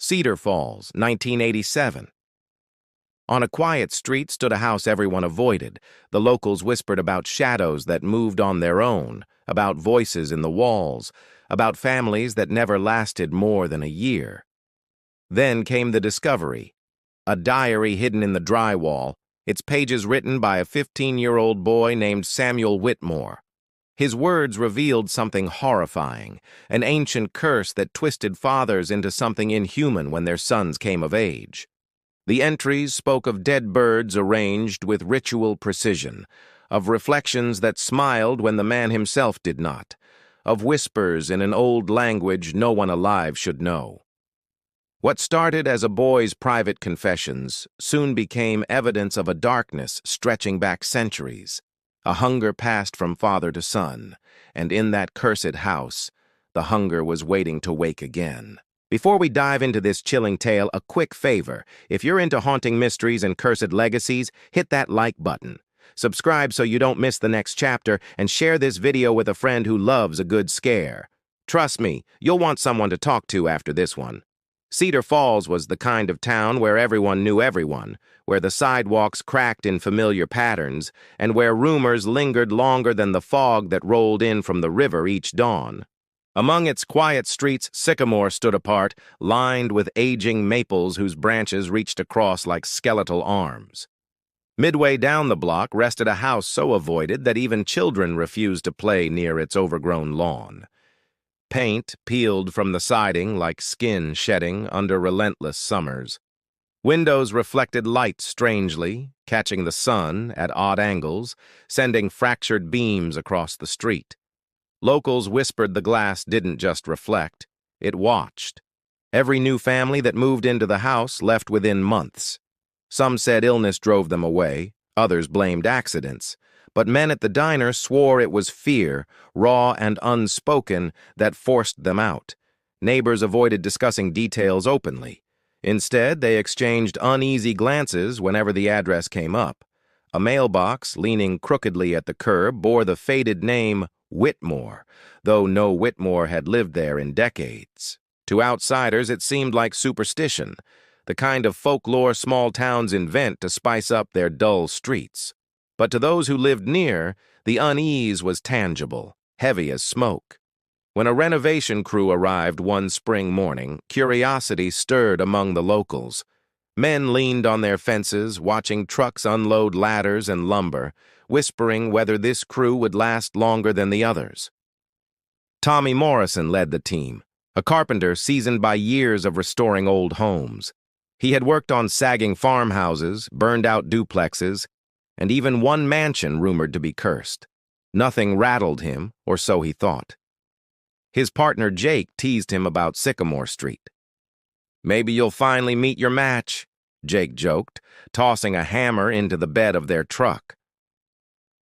Cedar Falls, 1987. On a quiet street stood a house everyone avoided. The locals whispered about shadows that moved on their own, about voices in the walls, about families that never lasted more than a year. Then came the discovery. A diary hidden in the drywall, its pages written by a 15-year-old boy named Samuel Whitmore. His words revealed something horrifying, an ancient curse that twisted fathers into something inhuman when their sons came of age. The entries spoke of dead birds arranged with ritual precision, of reflections that smiled when the man himself did not, of whispers in an old language no one alive should know. What started as a boy's private confessions soon became evidence of a darkness stretching back centuries. A hunger passed from father to son, and in that cursed house, the hunger was waiting to wake again. Before we dive into this chilling tale, a quick favor. If you're into haunting mysteries and cursed legacies, hit that like button. Subscribe so you don't miss the next chapter, and share this video with a friend who loves a good scare. Trust me, you'll want someone to talk to after this one. Cedar Falls was the kind of town where everyone knew everyone, where the sidewalks cracked in familiar patterns, and where rumors lingered longer than the fog that rolled in from the river each dawn. Among its quiet streets, Sycamore stood apart, lined with aging maples whose branches reached across like skeletal arms. Midway down the block rested a house so avoided that even children refused to play near its overgrown lawn. Paint peeled from the siding like skin shedding under relentless summers. Windows reflected light strangely, catching the sun at odd angles, sending fractured beams across the street. Locals whispered the glass didn't just reflect, it watched. Every new family that moved into the house left within months. Some said illness drove them away, others blamed accidents. But men at the diner swore it was fear, raw and unspoken, that forced them out. Neighbors avoided discussing details openly. Instead, they exchanged uneasy glances whenever the address came up. A mailbox, leaning crookedly at the curb, bore the faded name Whitmore, though no Whitmore had lived there in decades. To outsiders, it seemed like superstition, the kind of folklore small towns invent to spice up their dull streets. But to those who lived near, the unease was tangible, heavy as smoke. When a renovation crew arrived one spring morning, curiosity stirred among the locals. Men leaned on their fences, watching trucks unload ladders and lumber, whispering whether this crew would last longer than the others. Tommy Morrison led the team, a carpenter seasoned by years of restoring old homes. He had worked on sagging farmhouses, burned-out duplexes, and even one mansion rumored to be cursed. Nothing rattled him, or so he thought. His partner Jake teased him about Sycamore Street. "Maybe you'll finally meet your match," Jake joked, tossing a hammer into the bed of their truck.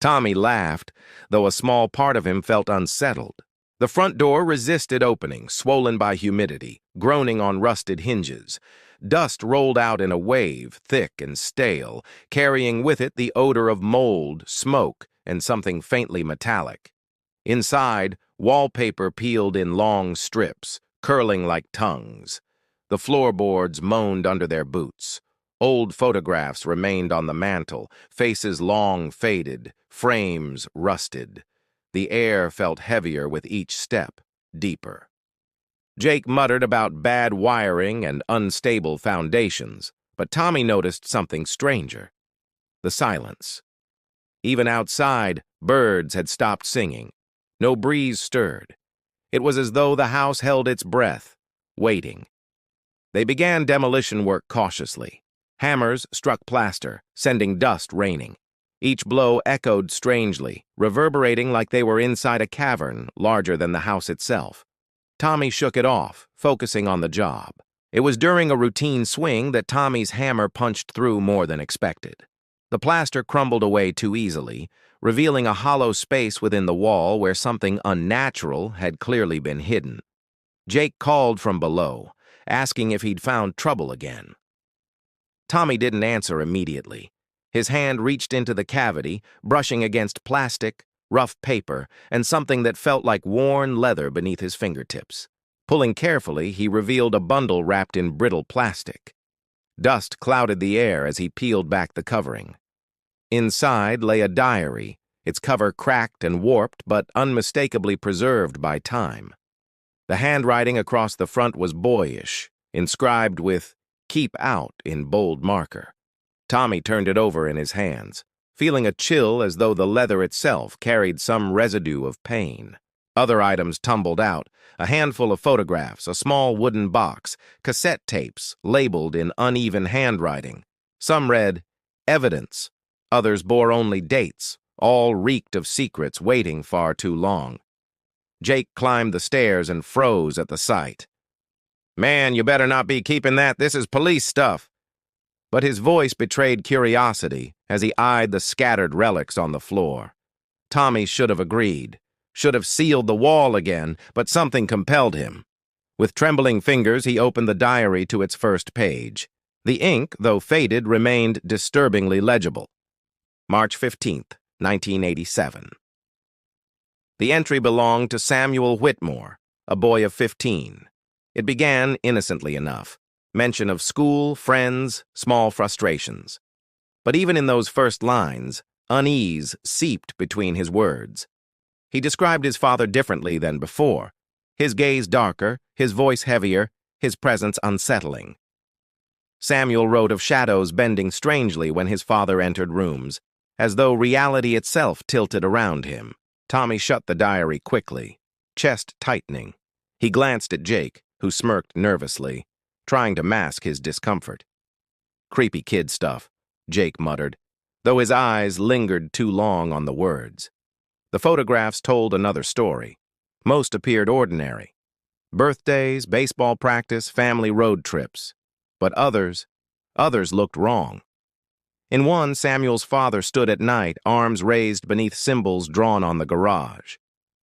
Tommy laughed, though a small part of him felt unsettled. The front door resisted opening, swollen by humidity, groaning on rusted hinges. Dust rolled out in a wave, thick and stale, carrying with it the odor of mold, smoke, and something faintly metallic. Inside, wallpaper peeled in long strips, curling like tongues. The floorboards moaned under their boots. Old photographs remained on the mantel, faces long faded, frames rusted. The air felt heavier with each step, deeper. Jake muttered about bad wiring and unstable foundations, but Tommy noticed something stranger. The silence. Even outside, birds had stopped singing. No breeze stirred. It was as though the house held its breath, waiting. They began demolition work cautiously. Hammers struck plaster, sending dust raining. Each blow echoed strangely, reverberating like they were inside a cavern larger than the house itself. Tommy shook it off, focusing on the job. It was during a routine swing that Tommy's hammer punched through more than expected. The plaster crumbled away too easily, revealing a hollow space within the wall where something unnatural had clearly been hidden. Jake called from below, asking if he'd found trouble again. Tommy didn't answer immediately. His hand reached into the cavity, brushing against plastic, rough paper, and something that felt like worn leather beneath his fingertips. Pulling carefully, he revealed a bundle wrapped in brittle plastic. Dust clouded the air as he peeled back the covering. Inside lay a diary, its cover cracked and warped but unmistakably preserved by time. The handwriting across the front was boyish, inscribed with "Keep Out" in bold marker. Tommy turned it over in his hands, feeling a chill as though the leather itself carried some residue of pain. Other items tumbled out, a handful of photographs, a small wooden box, cassette tapes labeled in uneven handwriting. Some read, "Evidence." Others bore only dates, all reeked of secrets waiting far too long. Jake climbed the stairs and froze at the sight. "Man, you better not be keeping that. This is police stuff." But his voice betrayed curiosity as he eyed the scattered relics on the floor. Tommy should have agreed, should have sealed the wall again, but something compelled him. With trembling fingers, he opened the diary to its first page. The ink, though faded, remained disturbingly legible. March 15th, 1987. The entry belonged to Samuel Whitmore, a boy of 15. It began innocently enough, mention of school, friends, small frustrations. But even in those first lines, unease seeped between his words. He described his father differently than before, his gaze darker, his voice heavier, his presence unsettling. Samuel wrote of shadows bending strangely when his father entered rooms, as though reality itself tilted around him. Tommy shut the diary quickly, chest tightening. He glanced at Jake, who smirked nervously, trying to mask his discomfort. "Creepy kid stuff," Jake muttered, though his eyes lingered too long on the words. The photographs told another story. Most appeared ordinary. Birthdays, baseball practice, family road trips. But others looked wrong. In one, Samuel's father stood at night, arms raised beneath symbols drawn on the garage.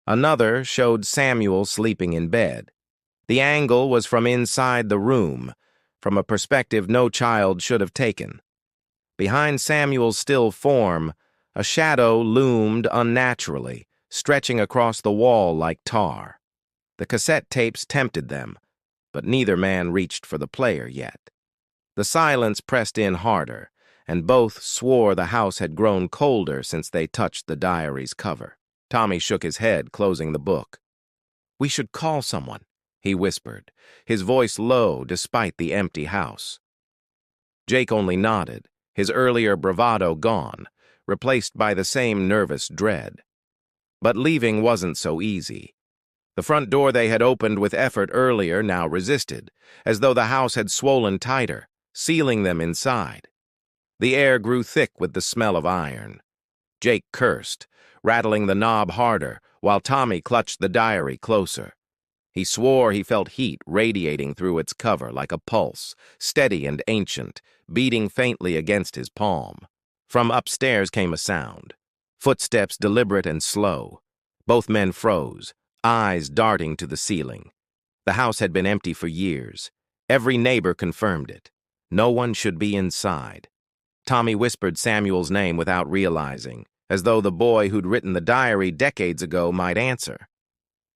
Another showed Samuel sleeping in bed. The angle was from inside the room, from a perspective no child should have taken. Behind Samuel's still form, a shadow loomed unnaturally, stretching across the wall like tar. The cassette tapes tempted them, but neither man reached for the player yet. The silence pressed in harder, and both swore the house had grown colder since they touched the diary's cover. Tommy shook his head, closing the book. "We should call someone," he whispered, his voice low despite the empty house. Jake only nodded, his earlier bravado gone, replaced by the same nervous dread. But leaving wasn't so easy. The front door they had opened with effort earlier now resisted, as though the house had swollen tighter, sealing them inside. The air grew thick with the smell of iron. Jake cursed, rattling the knob harder, while Tommy clutched the diary closer. He swore he felt heat radiating through its cover like a pulse, steady and ancient, beating faintly against his palm. From upstairs came a sound. Footsteps deliberate and slow. Both men froze, eyes darting to the ceiling. The house had been empty for years. Every neighbor confirmed it. No one should be inside. Tommy whispered Samuel's name without realizing, as though the boy who'd written the diary decades ago might answer.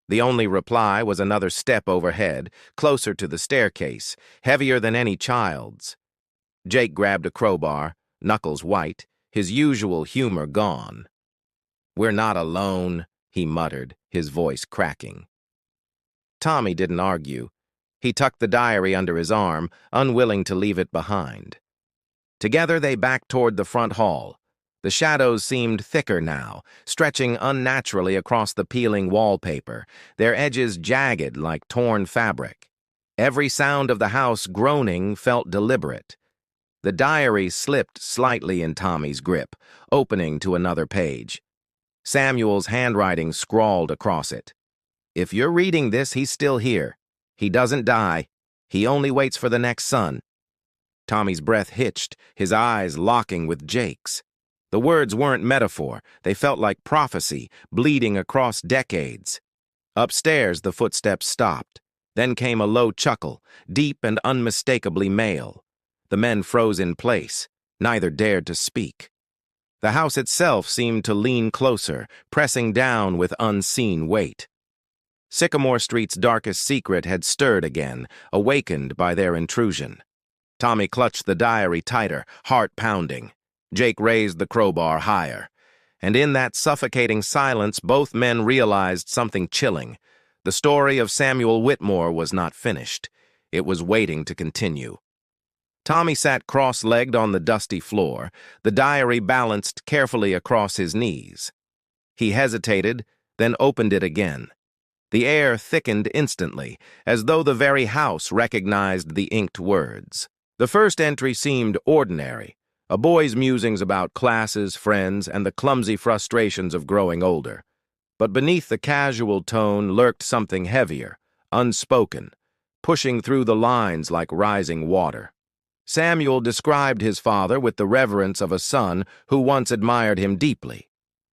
The only reply was another step overhead, closer to the staircase, heavier than any child's. Jake grabbed a crowbar, knuckles white, his usual humor gone. "We're not alone," he muttered, his voice cracking. Tommy didn't argue. He tucked the diary under his arm, unwilling to leave it behind. Together they backed toward the front hall. The shadows seemed thicker now, stretching unnaturally across the peeling wallpaper, their edges jagged like torn fabric. Every sound of the house groaning felt deliberate. The diary slipped slightly in Tommy's grip, opening to another page. Samuel's handwriting scrawled across it. "If you're reading this, he's still here. He doesn't die. He only waits for the next son." Tommy's breath hitched, his eyes locking with Jake's. The words weren't metaphor. They felt like prophecy, bleeding across decades. Upstairs, the footsteps stopped. Then came a low chuckle, deep and unmistakably male. The men froze in place. Neither dared to speak. The house itself seemed to lean closer, pressing down with unseen weight. Sycamore Street's darkest secret had stirred again, awakened by their intrusion. Tommy clutched the diary tighter, heart pounding. Jake raised the crowbar higher. And in that suffocating silence, both men realized something chilling. The story of Samuel Whitmore was not finished. It was waiting to continue. Tommy sat cross-legged on the dusty floor, the diary balanced carefully across his knees. He hesitated, then opened it again. The air thickened instantly, as though the very house recognized the inked words. The first entry seemed ordinary, a boy's musings about classes, friends, and the clumsy frustrations of growing older. But beneath the casual tone lurked something heavier, unspoken, pushing through the lines like rising water. Samuel described his father with the reverence of a son who once admired him deeply.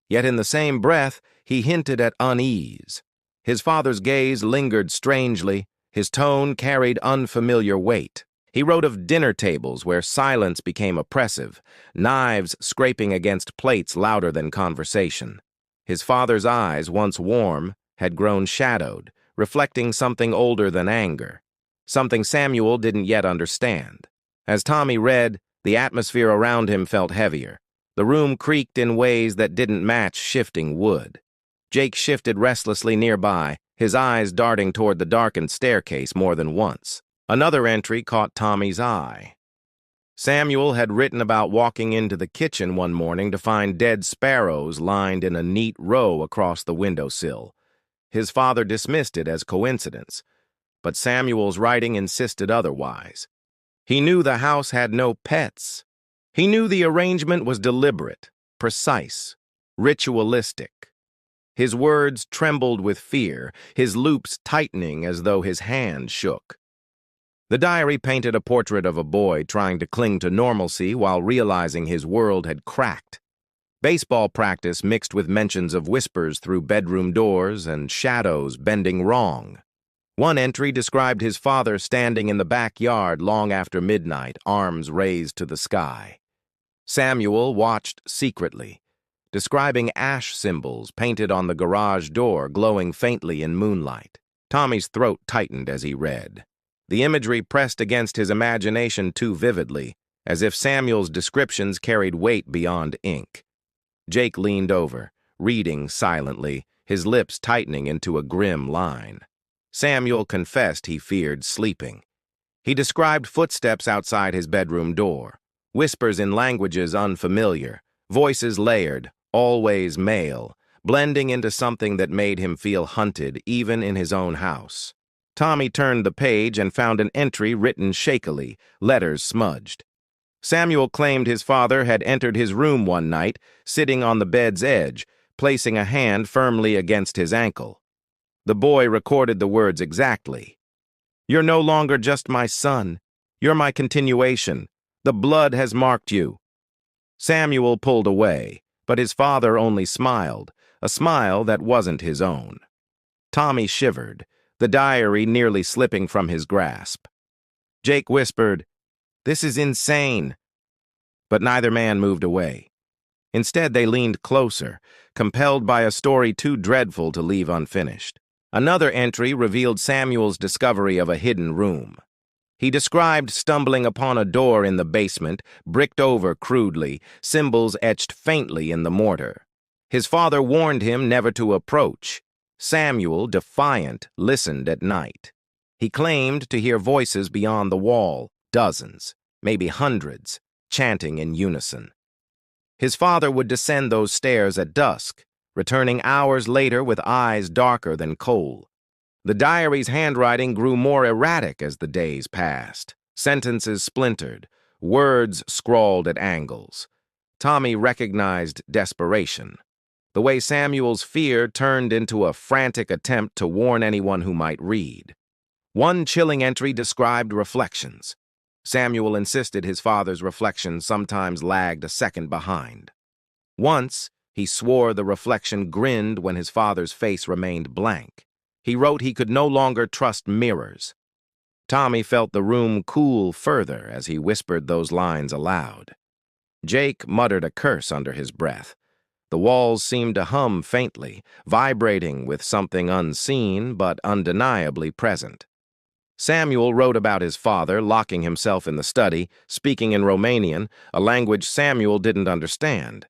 Yet in the same breath, he hinted at unease. His father's gaze lingered strangely, his tone carried unfamiliar weight. He wrote of dinner tables where silence became oppressive, knives scraping against plates louder than conversation. His father's eyes, once warm, had grown shadowed, reflecting something older than anger, something Samuel didn't yet understand. As Tommy read, the atmosphere around him felt heavier. The room creaked in ways that didn't match shifting wood. Jake shifted restlessly nearby, his eyes darting toward the darkened staircase more than once. Another entry caught Tommy's eye. Samuel had written about walking into the kitchen one morning to find dead sparrows lined in a neat row across the windowsill. His father dismissed it as coincidence, but Samuel's writing insisted otherwise. He knew the house had no pets. He knew the arrangement was deliberate, precise, ritualistic. His words trembled with fear, his loops tightening as though his hand shook. The diary painted a portrait of a boy trying to cling to normalcy while realizing his world had cracked. Baseball practice mixed with mentions of whispers through bedroom doors and shadows bending wrong. One entry described his father standing in the backyard long after midnight, arms raised to the sky. Samuel watched secretly, describing ash symbols painted on the garage door glowing faintly in moonlight. Tommy's throat tightened as he read. The imagery pressed against his imagination too vividly, as if Samuel's descriptions carried weight beyond ink. Jake leaned over, reading silently, his lips tightening into a grim line. Samuel confessed he feared sleeping. He described footsteps outside his bedroom door, whispers in languages unfamiliar, voices layered, always male, blending into something that made him feel hunted even in his own house. Tommy turned the page and found an entry written shakily, letters smudged. Samuel claimed his father had entered his room one night, sitting on the bed's edge, placing a hand firmly against his ankle. The boy recorded the words exactly. "You're no longer just my son. You're my continuation. The blood has marked you." Samuel pulled away, but his father only smiled, a smile that wasn't his own. Tommy shivered, the diary nearly slipping from his grasp. Jake whispered, "This is insane." But neither man moved away. Instead, they leaned closer, compelled by a story too dreadful to leave unfinished. Another entry revealed Samuel's discovery of a hidden room. He described stumbling upon a door in the basement, bricked over crudely, symbols etched faintly in the mortar. His father warned him never to approach. Samuel, defiant, listened at night. He claimed to hear voices beyond the wall, dozens, maybe hundreds, chanting in unison. His father would descend those stairs at dusk, returning hours later with eyes darker than coal. The diary's handwriting grew more erratic as the days passed. Sentences splintered, words scrawled at angles. Tommy recognized desperation. The way Samuel's fear turned into a frantic attempt to warn anyone who might read. One chilling entry described reflections. Samuel insisted his father's reflections sometimes lagged a second behind. Once, he swore the reflection grinned when his father's face remained blank. He wrote he could no longer trust mirrors. Tommy felt the room cool further as he whispered those lines aloud. Jake muttered a curse under his breath. The walls seemed to hum faintly, vibrating with something unseen but undeniably present. Samuel wrote about his father locking himself in the study, speaking in Romanian, a language Samuel didn't understand.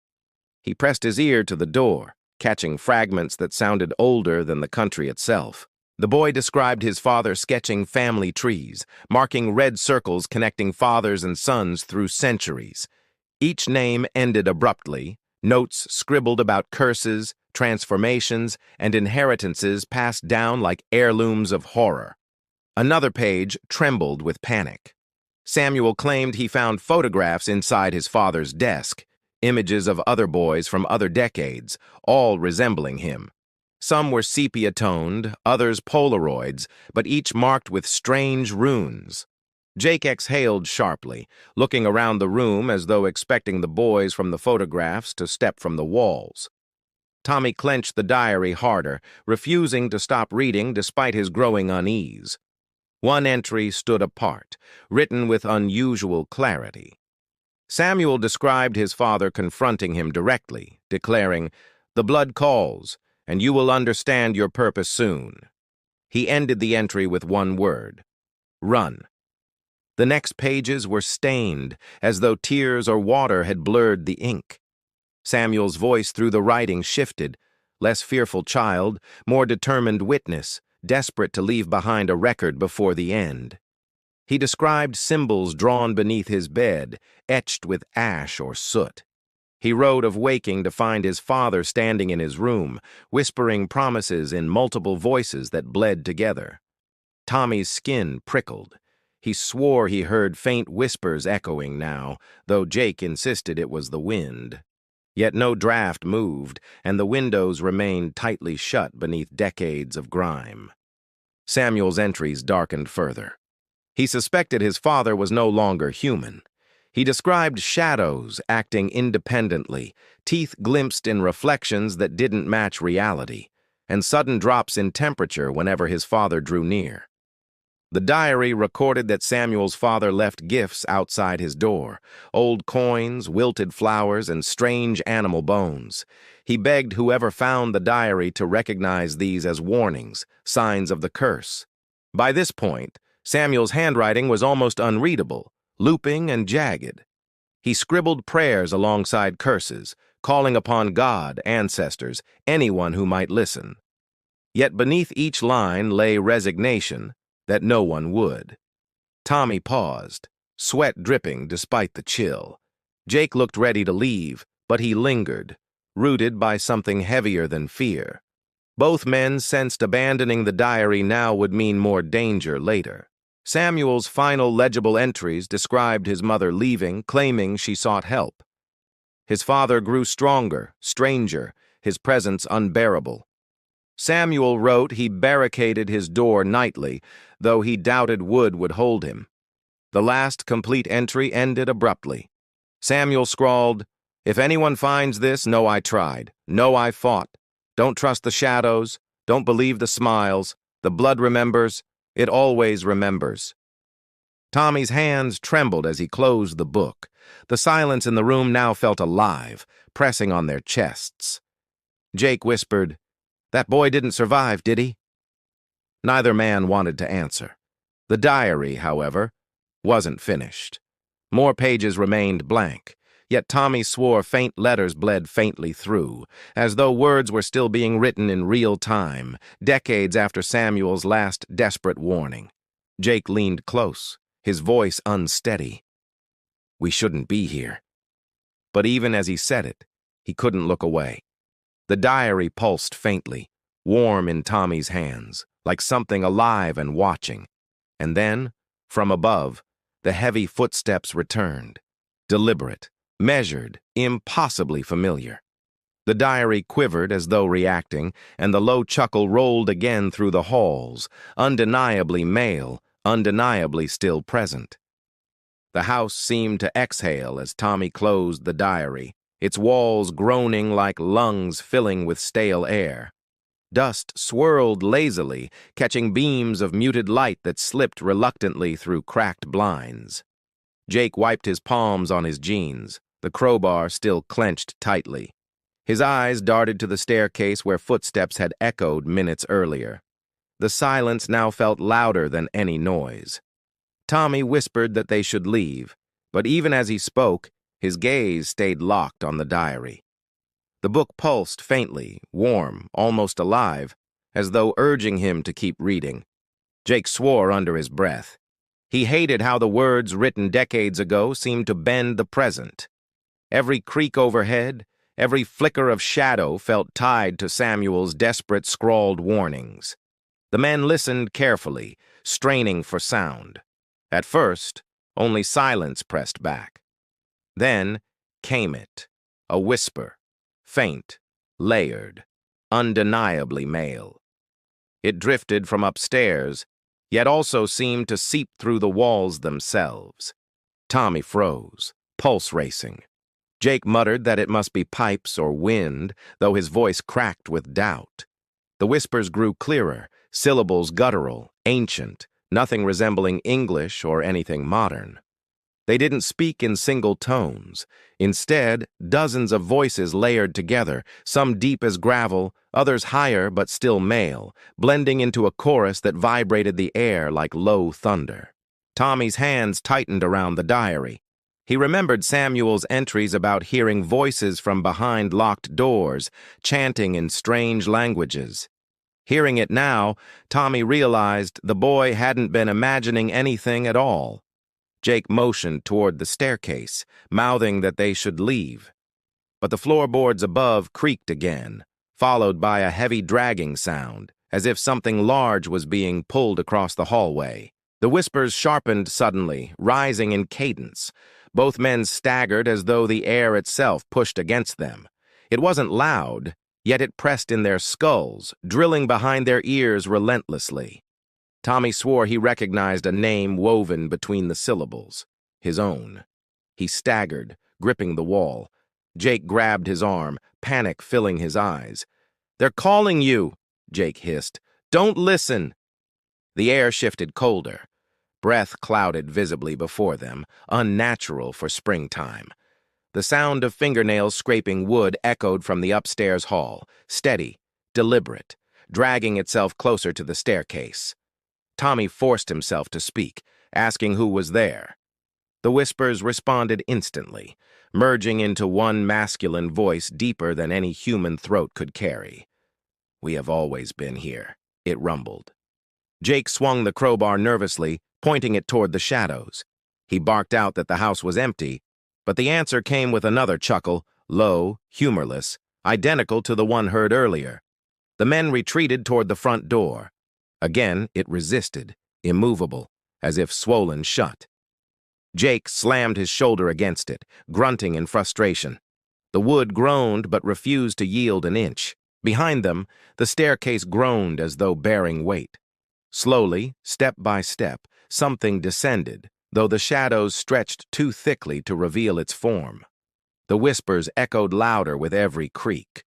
He pressed his ear to the door, catching fragments that sounded older than the country itself. The boy described his father sketching family trees, marking red circles connecting fathers and sons through centuries. Each name ended abruptly, notes scribbled about curses, transformations, and inheritances passed down like heirlooms of horror. Another page trembled with panic. Samuel claimed he found photographs inside his father's desk, images of other boys from other decades, all resembling him. Some were sepia-toned, others Polaroids, but each marked with strange runes. Jake exhaled sharply, looking around the room as though expecting the boys from the photographs to step from the walls. Tommy clenched the diary harder, refusing to stop reading despite his growing unease. One entry stood apart, written with unusual clarity. Samuel described his father confronting him directly, declaring, "The blood calls, and you will understand your purpose soon." He ended the entry with one word: run. The next pages were stained, as though tears or water had blurred the ink. Samuel's voice through the writing shifted, less fearful child, more determined witness, desperate to leave behind a record before the end. He described symbols drawn beneath his bed, etched with ash or soot. He wrote of waking to find his father standing in his room, whispering promises in multiple voices that bled together. Tommy's skin prickled. He swore he heard faint whispers echoing now, though Jake insisted it was the wind. Yet no draft moved, and the windows remained tightly shut beneath decades of grime. Samuel's entries darkened further. He suspected his father was no longer human. He described shadows acting independently, teeth glimpsed in reflections that didn't match reality, and sudden drops in temperature whenever his father drew near. The diary recorded that Samuel's father left gifts outside his door, old coins, wilted flowers, and strange animal bones. He begged whoever found the diary to recognize these as warnings, signs of the curse. By this point, Samuel's handwriting was almost unreadable, looping and jagged. He scribbled prayers alongside curses, calling upon God, ancestors, anyone who might listen. Yet beneath each line lay resignation that no one would. Tommy paused, sweat dripping despite the chill. Jake looked ready to leave, but he lingered, rooted by something heavier than fear. Both men sensed abandoning the diary now would mean more danger later. Samuel's final legible entries described his mother leaving, claiming she sought help. His father grew stronger, stranger, his presence unbearable. Samuel wrote he barricaded his door nightly, though he doubted wood would hold him. The last complete entry ended abruptly. Samuel scrawled, "If anyone finds this, know I tried, know I fought. Don't trust the shadows, don't believe the smiles. The blood remembers, it always remembers." Tommy's hands trembled as he closed the book. The silence in the room now felt alive, pressing on their chests. Jake whispered, "That boy didn't survive, did he?" Neither man wanted to answer. The diary, however, wasn't finished. More pages remained blank, yet Tommy swore faint letters bled faintly through, as though words were still being written in real time, decades after Samuel's last desperate warning. Jake leaned close, his voice unsteady. "We shouldn't be here." But even as he said it, he couldn't look away. The diary pulsed faintly, warm in Tommy's hands, like something alive and watching. And then, from above, the heavy footsteps returned, deliberate, measured, impossibly familiar. The diary quivered as though reacting, and the low chuckle rolled again through the halls, undeniably male, undeniably still present. The house seemed to exhale as Tommy closed the diary, its walls groaning like lungs filling with stale air. Dust swirled lazily, catching beams of muted light that slipped reluctantly through cracked blinds. Jake wiped his palms on his jeans, the crowbar still clenched tightly. His eyes darted to the staircase where footsteps had echoed minutes earlier. The silence now felt louder than any noise. Tommy whispered that they should leave, but even as he spoke, his gaze stayed locked on the diary. The book pulsed faintly, warm, almost alive, as though urging him to keep reading. Jake swore under his breath. He hated how the words written decades ago seemed to bend the present. Every creak overhead, every flicker of shadow felt tied to Samuel's desperate scrawled warnings. The men listened carefully, straining for sound. At first, only silence pressed back. Then came it, a whisper, faint, layered, undeniably male. It drifted from upstairs, yet also seemed to seep through the walls themselves. Tommy froze, pulse racing. Jake muttered that it must be pipes or wind, though his voice cracked with doubt. The whispers grew clearer, syllables guttural, ancient, nothing resembling English or anything modern. They didn't speak in single tones. Instead, dozens of voices layered together, some deep as gravel, others higher but still male, blending into a chorus that vibrated the air like low thunder. Tommy's hands tightened around the diary. He remembered Samuel's entries about hearing voices from behind locked doors, chanting in strange languages. Hearing it now, Tommy realized the boy hadn't been imagining anything at all. Jake motioned toward the staircase, mouthing that they should leave. But the floorboards above creaked again, followed by a heavy dragging sound, as if something large was being pulled across the hallway. The whispers sharpened suddenly, rising in cadence. Both men staggered as though the air itself pushed against them. It wasn't loud, yet it pressed in their skulls, drilling behind their ears relentlessly. Tommy swore he recognized a name woven between the syllables, his own. He staggered, gripping the wall. Jake grabbed his arm, panic filling his eyes. "They're calling you," Jake hissed. "Don't listen." The air shifted colder. Breath clouded visibly before them, unnatural for springtime. The sound of fingernails scraping wood echoed from the upstairs hall, steady, deliberate, dragging itself closer to the staircase. Tommy forced himself to speak, asking who was there. The whispers responded instantly, merging into one masculine voice deeper than any human throat could carry. "We have always been here," it rumbled. Jake swung the crowbar nervously, pointing it toward the shadows. He barked out that the house was empty, but the answer came with another chuckle, low, humorless, identical to the one heard earlier. The men retreated toward the front door. Again, it resisted, immovable, as if swollen shut. Jake slammed his shoulder against it, grunting in frustration. The wood groaned but refused to yield an inch. Behind them, the staircase groaned as though bearing weight. Slowly, step by step, something descended, though the shadows stretched too thickly to reveal its form. The whispers echoed louder with every creak.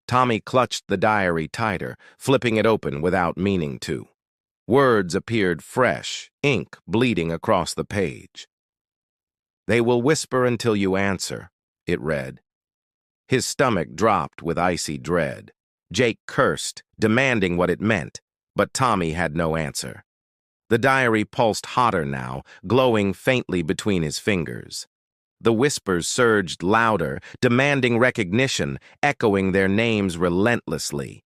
Tommy clutched the diary tighter, flipping it open without meaning to. Words appeared fresh, ink bleeding across the page. "They will whisper until you answer," it read. His stomach dropped with icy dread. Jake cursed, demanding what it meant, but Tommy had no answer. The diary pulsed hotter now, glowing faintly between his fingers. The whispers surged louder, demanding recognition, echoing their names relentlessly.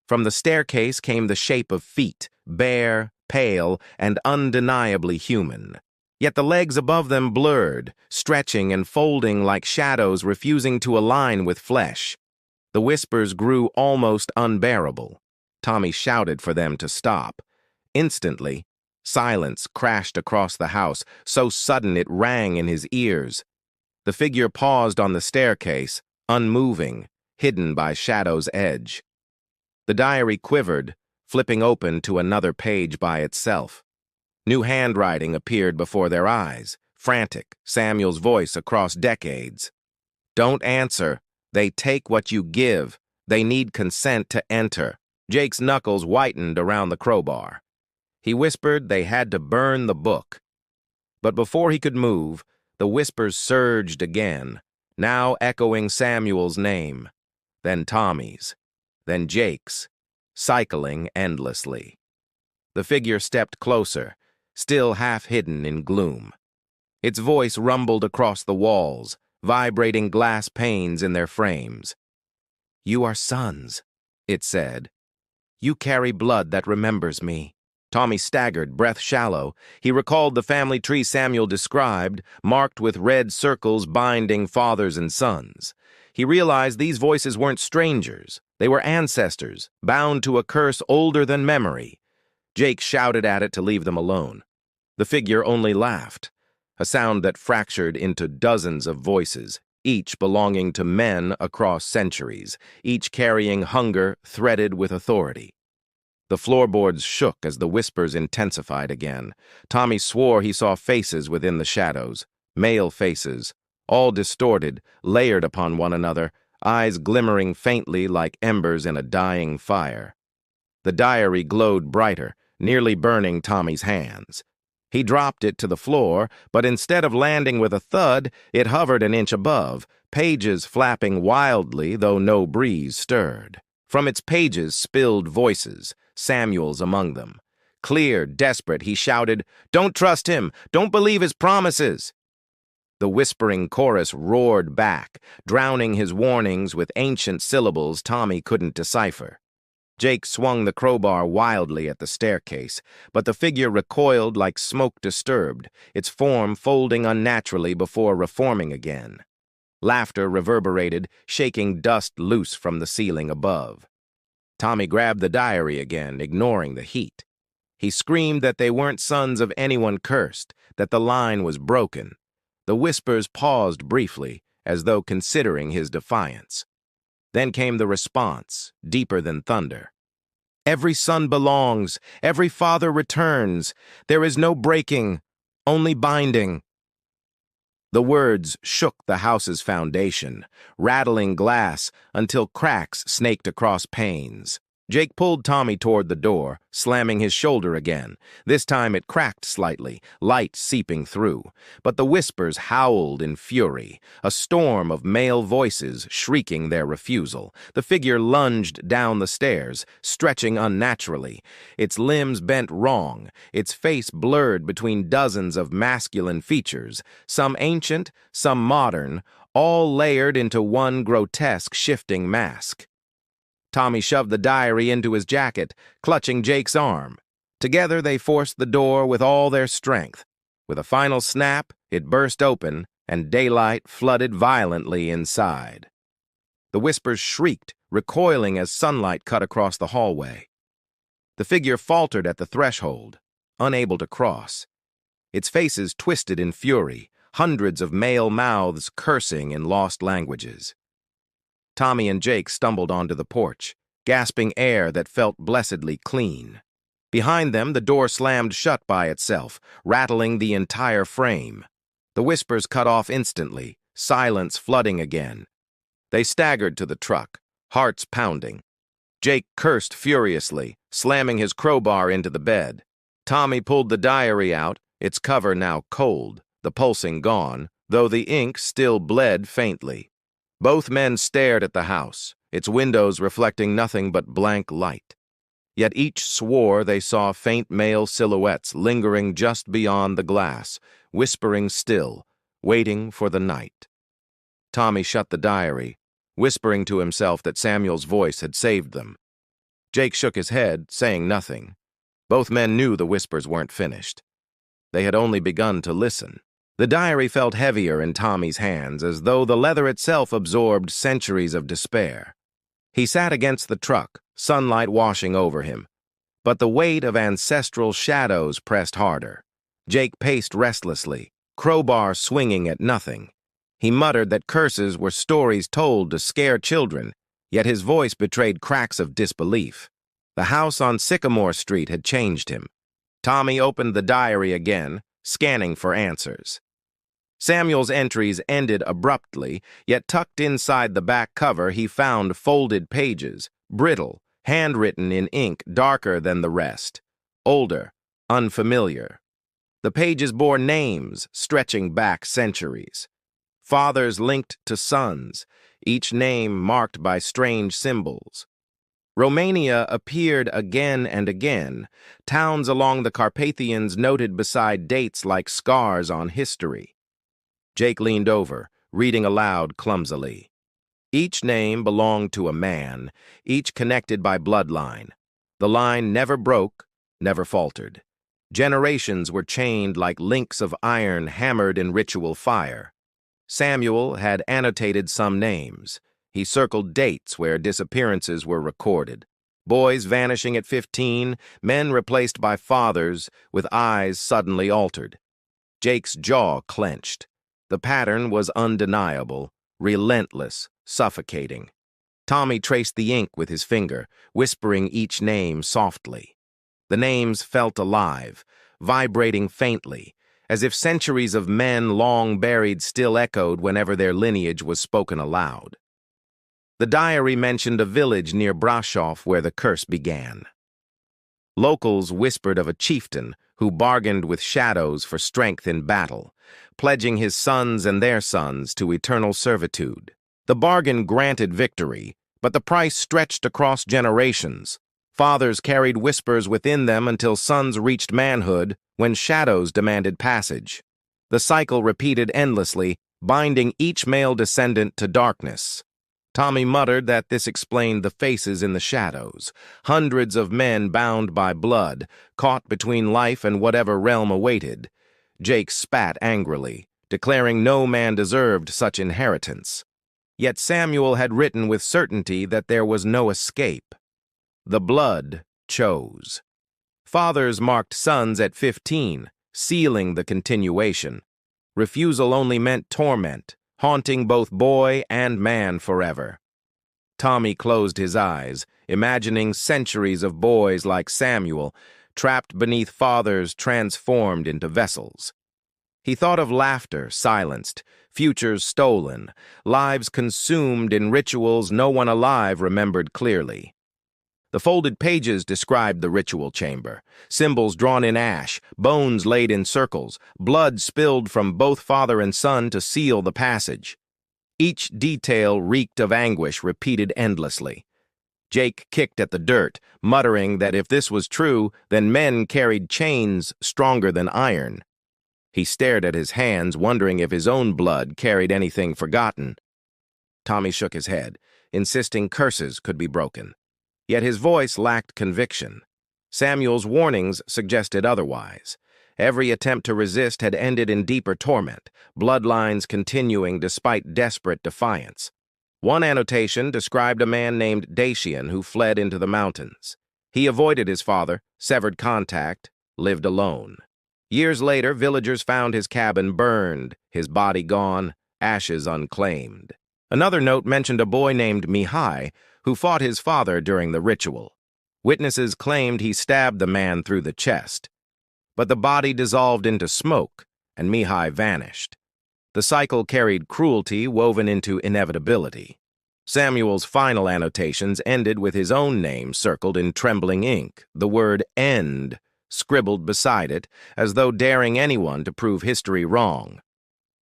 From the staircase came the shape of feet, bare, pale, and undeniably human. Yet the legs above them blurred, stretching and folding like shadows refusing to align with flesh. The whispers grew almost unbearable. Tommy shouted for them to stop. Instantly, silence crashed across the house, so sudden it rang in his ears. The figure paused on the staircase, unmoving, hidden by shadow's edge. The diary quivered, flipping open to another page by itself. New handwriting appeared before their eyes, frantic, Samuel's voice across decades. "Don't answer. They take what you give. They need consent to enter." Jake's knuckles whitened around the crowbar. He whispered they had to burn the book. But before he could move, the whispers surged again, now echoing Samuel's name. then Tommy's, then Jake's, cycling endlessly. The figure stepped closer, still half hidden in gloom. Its voice rumbled across the walls, vibrating glass panes in their frames. "You are sons," it said. "You carry blood that remembers me." Tommy staggered, breath shallow. He recalled the family tree Samuel described, marked with red circles binding fathers and sons. He realized these voices weren't strangers. They were ancestors, bound to a curse older than memory. Jake shouted at it to leave them alone. The figure only laughed, a sound that fractured into dozens of voices, each belonging to men across centuries, each carrying hunger threaded with authority. The floorboards shook as the whispers intensified again. Tommy swore he saw faces within the shadows, male faces, all distorted, layered upon one another, eyes glimmering faintly like embers in a dying fire. The diary glowed brighter, nearly burning Tommy's hands. He dropped it to the floor, but instead of landing with a thud, it hovered an inch above, pages flapping wildly, though no breeze stirred. From its pages spilled voices, Samuel's among them. Clear, desperate, he shouted, "Don't trust him! Don't believe his promises!" The whispering chorus roared back, drowning his warnings with ancient syllables Tommy couldn't decipher. Jake swung the crowbar wildly at the staircase, but the figure recoiled like smoke disturbed, its form folding unnaturally before reforming again. Laughter reverberated, shaking dust loose from the ceiling above. Tommy grabbed the diary again, ignoring the heat. He screamed that they weren't sons of anyone cursed, that the line was broken. The whispers paused briefly, as though considering his defiance. Then came the response, deeper than thunder. "Every son belongs, every father returns. There is no breaking, only binding." The words shook the house's foundation, rattling glass until cracks snaked across panes. Jake pulled Tommy toward the door, slamming his shoulder again. This time it cracked slightly, light seeping through. But the whispers howled in fury, a storm of male voices shrieking their refusal. The figure lunged down the stairs, stretching unnaturally. Its limbs bent wrong, its face blurred between dozens of masculine features, some ancient, some modern, all layered into one grotesque, shifting mask. Tommy shoved the diary into his jacket, clutching Jake's arm. Together they forced the door with all their strength. With a final snap, it burst open, and daylight flooded violently inside. The whispers shrieked, recoiling as sunlight cut across the hallway. The figure faltered at the threshold, unable to cross. Its faces twisted in fury, hundreds of male mouths cursing in lost languages. Tommy and Jake stumbled onto the porch, gasping air that felt blessedly clean. Behind them, the door slammed shut by itself, rattling the entire frame. The whispers cut off instantly, silence flooding again. They staggered to the truck, hearts pounding. Jake cursed furiously, slamming his crowbar into the bed. Tommy pulled the diary out, its cover now cold, the pulsing gone, though the ink still bled faintly. Both men stared at the house, its windows reflecting nothing but blank light. Yet each swore they saw faint male silhouettes lingering just beyond the glass, whispering still, waiting for the night. Tommy shut the diary, whispering to himself that Samuel's voice had saved them. Jake shook his head, saying nothing. Both men knew the whispers weren't finished. They had only begun to listen. The diary felt heavier in Tommy's hands, as though the leather itself absorbed centuries of despair. He sat against the truck, sunlight washing over him. But the weight of ancestral shadows pressed harder. Jake paced restlessly, crowbar swinging at nothing. He muttered that curses were stories told to scare children, yet his voice betrayed cracks of disbelief. The house on Sycamore Street had changed him. Tommy opened the diary again, scanning for answers. Samuel's entries ended abruptly, yet tucked inside the back cover he found folded pages, brittle, handwritten in ink darker than the rest. Older, unfamiliar. The pages bore names stretching back centuries. Fathers linked to sons, each name marked by strange symbols. Romania appeared again and again, towns along the Carpathians noted beside dates like scars on history. Jake leaned over, reading aloud clumsily. Each name belonged to a man, each connected by bloodline. The line never broke, never faltered. Generations were chained like links of iron hammered in ritual fire. Samuel had annotated some names. He circled dates where disappearances were recorded. Boys vanishing at 15, men replaced by fathers with eyes suddenly altered. Jake's jaw clenched. The pattern was undeniable, relentless, suffocating. Tommy traced the ink with his finger, whispering each name softly. The names felt alive, vibrating faintly, as if centuries of men long buried still echoed whenever their lineage was spoken aloud. The diary mentioned a village near Brasov where the curse began. Locals whispered of a chieftain who bargained with shadows for strength in battle, pledging his sons and their sons to eternal servitude. The bargain granted victory, but the price stretched across generations. Fathers carried whispers within them until sons reached manhood when shadows demanded passage. The cycle repeated endlessly, binding each male descendant to darkness. Tommy muttered that this explained the faces in the shadows, hundreds of men bound by blood, caught between life and whatever realm awaited. Jake spat angrily, declaring no man deserved such inheritance. Yet Samuel had written with certainty that there was no escape. The blood chose. Fathers marked sons at 15, sealing the continuation. Refusal only meant torment, haunting both boy and man forever. Tommy closed his eyes, imagining centuries of boys like Samuel, trapped beneath fathers transformed into vessels. He thought of laughter silenced, futures stolen, lives consumed in rituals no one alive remembered clearly. The folded pages described the ritual chamber, symbols drawn in ash, bones laid in circles, blood spilled from both father and son to seal the passage. Each detail reeked of anguish repeated endlessly. Jake kicked at the dirt, muttering that if this was true, then men carried chains stronger than iron. He stared at his hands, wondering if his own blood carried anything forgotten. Tommy shook his head, insisting curses could be broken. Yet his voice lacked conviction. Samuel's warnings suggested otherwise. Every attempt to resist had ended in deeper torment, bloodlines continuing despite desperate defiance. One annotation described a man named Dacian who fled into the mountains. He avoided his father, severed contact, lived alone. Years later, villagers found his cabin burned, his body gone, ashes unclaimed. Another note mentioned a boy named Mihai, who fought his father during the ritual. Witnesses claimed he stabbed the man through the chest. But the body dissolved into smoke, and Mihai vanished. The cycle carried cruelty woven into inevitability. Samuel's final annotations ended with his own name circled in trembling ink, the word "end" scribbled beside it, as though daring anyone to prove history wrong.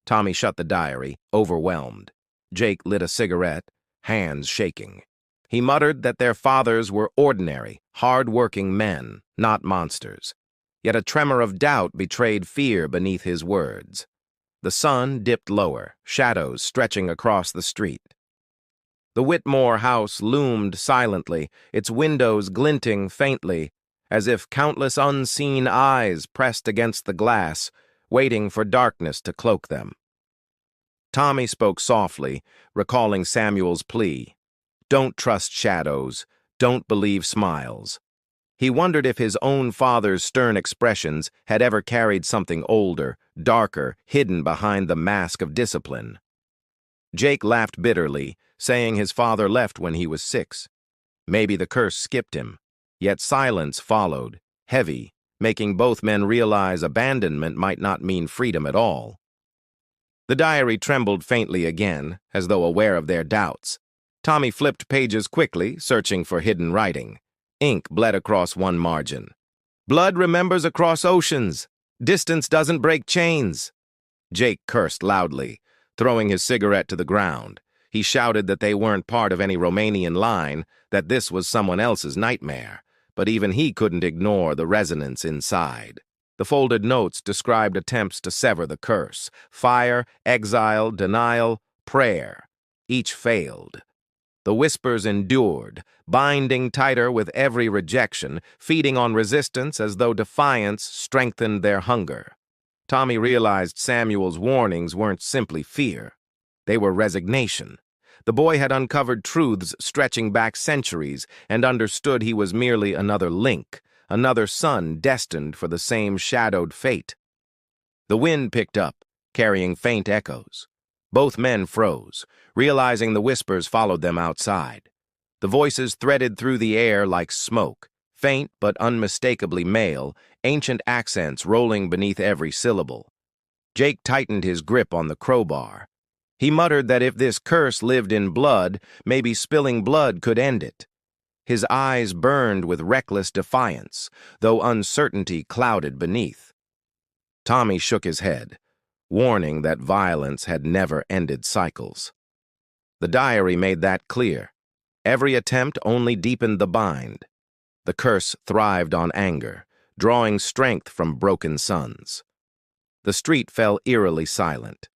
Tommy shut the diary, overwhelmed. Jake lit a cigarette, hands shaking. He muttered that their fathers were ordinary, hard-working men, not monsters. Yet a tremor of doubt betrayed fear beneath his words. The sun dipped lower, shadows stretching across the street. The Whitmore house loomed silently, its windows glinting faintly, as if countless unseen eyes pressed against the glass, waiting for darkness to cloak them. Tommy spoke softly, recalling Samuel's plea. Don't trust shadows. Don't believe smiles. He wondered if his own father's stern expressions had ever carried something older, darker, hidden behind the mask of discipline. Jake laughed bitterly, saying his father left when he was 6. Maybe the curse skipped him. Yet silence followed, heavy, making both men realize abandonment might not mean freedom at all. The diary trembled faintly again, as though aware of their doubts. Tommy flipped pages quickly, searching for hidden writing. Ink bled across one margin. Blood remembers across oceans. Distance doesn't break chains. Jake cursed loudly. Throwing his cigarette to the ground, he shouted that they weren't part of any Romanian line, that this was someone else's nightmare, but even he couldn't ignore the resonance inside. The folded notes described attempts to sever the curse: fire, exile, denial, prayer. Each failed. The whispers endured, binding tighter with every rejection, feeding on resistance as though defiance strengthened their hunger. Tommy realized Samuel's warnings weren't simply fear. They were resignation. The boy had uncovered truths stretching back centuries and understood he was merely another link, another son destined for the same shadowed fate. The wind picked up, carrying faint echoes. Both men froze, realizing the whispers followed them outside. The voices threaded through the air like smoke, faint but unmistakably male, ancient accents rolling beneath every syllable. Jake tightened his grip on the crowbar. He muttered that if this curse lived in blood, maybe spilling blood could end it. His eyes burned with reckless defiance, though uncertainty clouded beneath. Tommy shook his head, warning that violence had never ended cycles. The diary made that clear. Every attempt only deepened the bind. The curse thrived on anger, drawing strength from broken sons. The street fell eerily silent.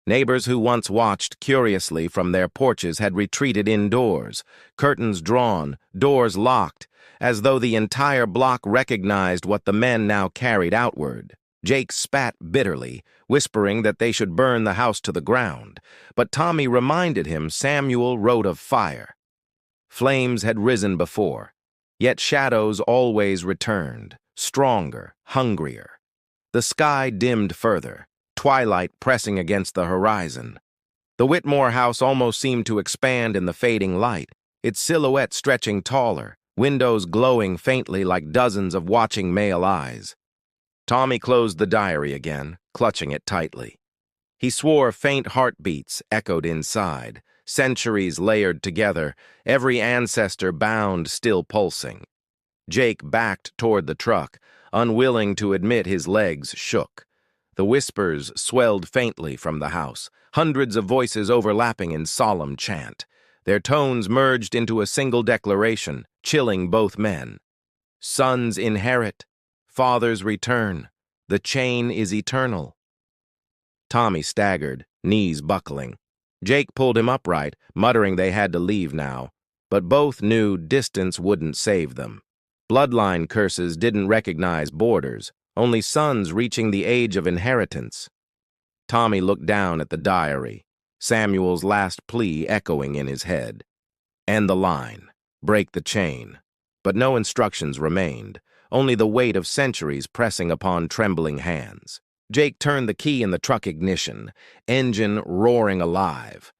Neighbors who once watched curiously from their porches had retreated indoors, curtains drawn, doors locked, as though the entire block recognized what the men now carried outward. Jake spat bitterly, whispering that they should burn the house to the ground, but Tommy reminded him Samuel wrote of fire. Flames had risen before, yet shadows always returned, stronger, hungrier. The sky dimmed further, twilight pressing against the horizon. The Whitmore house almost seemed to expand in the fading light, its silhouette stretching taller, windows glowing faintly like dozens of watching male eyes. Tommy closed the diary again, clutching it tightly. He swore faint heartbeats echoed inside, centuries layered together, every ancestor bound still pulsing. Jake backed toward the truck, unwilling to admit his legs shook. The whispers swelled faintly from the house, hundreds of voices overlapping in solemn chant. Their tones merged into a single declaration, chilling both men. Sons inherit, fathers return. The chain is eternal. Tommy staggered, knees buckling. Jake pulled him upright, muttering they had to leave now, but both knew distance wouldn't save them. Bloodline curses didn't recognize borders, only sons reaching the age of inheritance. Tommy looked down at the diary, Samuel's last plea echoing in his head. End the line, break the chain. But no instructions remained, only the weight of centuries pressing upon trembling hands. Jake turned the key in the truck ignition, engine roaring alive.